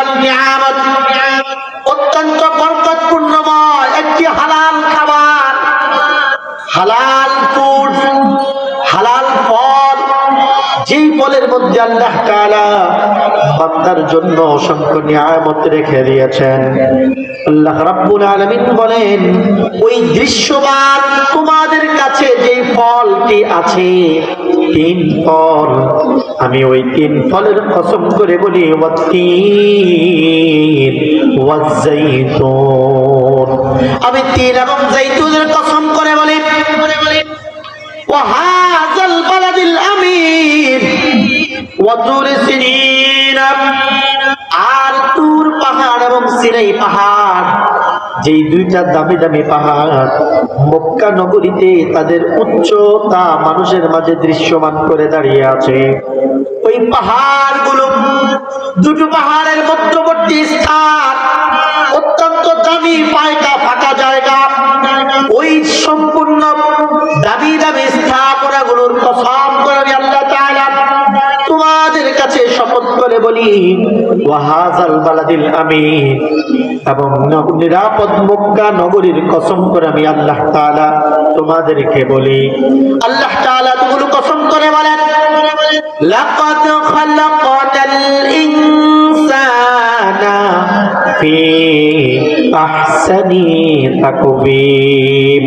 বিশাল নিয়ামত, অত্যন্ত বরকতপূর্ণময় একটি হালাল খাবার, হালাল ফুড, হালাল ফল, যেই ফলের মধ্যে আল্লাহ তাআলা বান্দার জন্য অসংখ্য নিয়ামত রেখে দিয়েছেন। আল্লাহ রাব্বুল আলামিন বলেন, ওই দৃশ্যমান তোমাদের কাছে যেই ফলটি আছে, 3 ফল, আমি ওই 3 ফলের কসম করে বলি, ওয়াত্তিন ওয়াজ্জাইতুন, আমি তিন এবং জাইতুনের কসম করে বলি, ওয়াহাযাল বালাদিল আমিন ওয়া তুর সিনিন, আর তুর পাহাড় এবং সিনাই পাহাড়, যেই দুইটা দামি দামি পাহাড় মক্কা নগরীতে তাদের উচ্চতা মানুষের মাঝে দৃশ্যমান করে দাঁড়িয়ে আছে। ওই পাহাড়গুলো, দুটো পাহাড়ের মধ্যবর্তী স্থান, অত্যন্ত দামি পায়কা ফাঁকা জায়গা, ওই সম্পূর্ণ দামি দামি স্থাপনাগুলোর কসম করে আমি আল্লাহ তাআলা তোমাদের কাছে শপথ করে বলি, ওয়াহাযাল বালাদিল আমিন, এবং নিরাপদ মক্কা নগরীর কসম করে আমি আল্লাহ তাআলা তোমাদেরকে বলি। আল্লাহ তাআলা তুগুলো কসম করে বলেন, লাকাদ খালাকাল ইনসানা ফি আহসানি তাকওয়িম।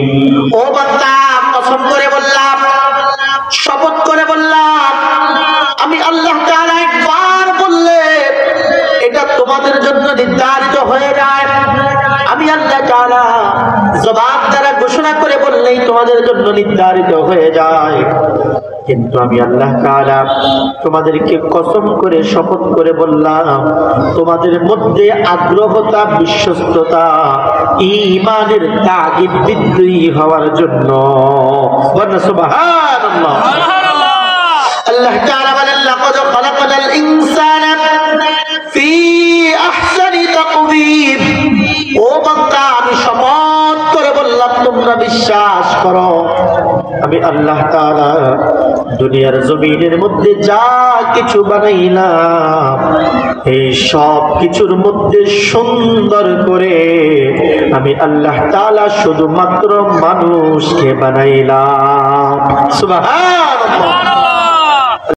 ও বান্দা, কসম করে বললাম, শপথ করে বললাম, আমি আল্লাহ তাআলা একবার বললে এটা তোমাদের জন্য নির্ধারিত হয়ে যায়। আমি আল্লাহ তাআলা জবাব দ্বারা ঘোষণা করে বললেই তোমাদের জন্য নির্ধারিত হয়ে যায়। কিন্তু আমি আল্লাহ তাআলা তোমাদেরকে কসম করে শপথ করে বললাম, তোমাদের মধ্যে আগ্রহতা, বিশ্বস্ততা, ঈমানের তাগিদ বৃদ্ধি হওয়ার জন্য। সুবহানাল্লাহ। আল্লাহ তাআলা বলেন, লাকাদ খালাকাল ইনসানা ফি আহসানি তাকওয়িম। ও বান্দা, আমি শপথ করে বললাম, তোমরা বিশ্বাস করো, আমি আল্লাহ তাআলা দুনিয়ার জমিনের মধ্যে যা কিছু বানাইলাম, এই সব কিছুর মধ্যে সুন্দর করে আমি আল্লাহ তাআলা শুধুমাত্র মানুষকে বানাইলাম। সুবহানাল্লাহ।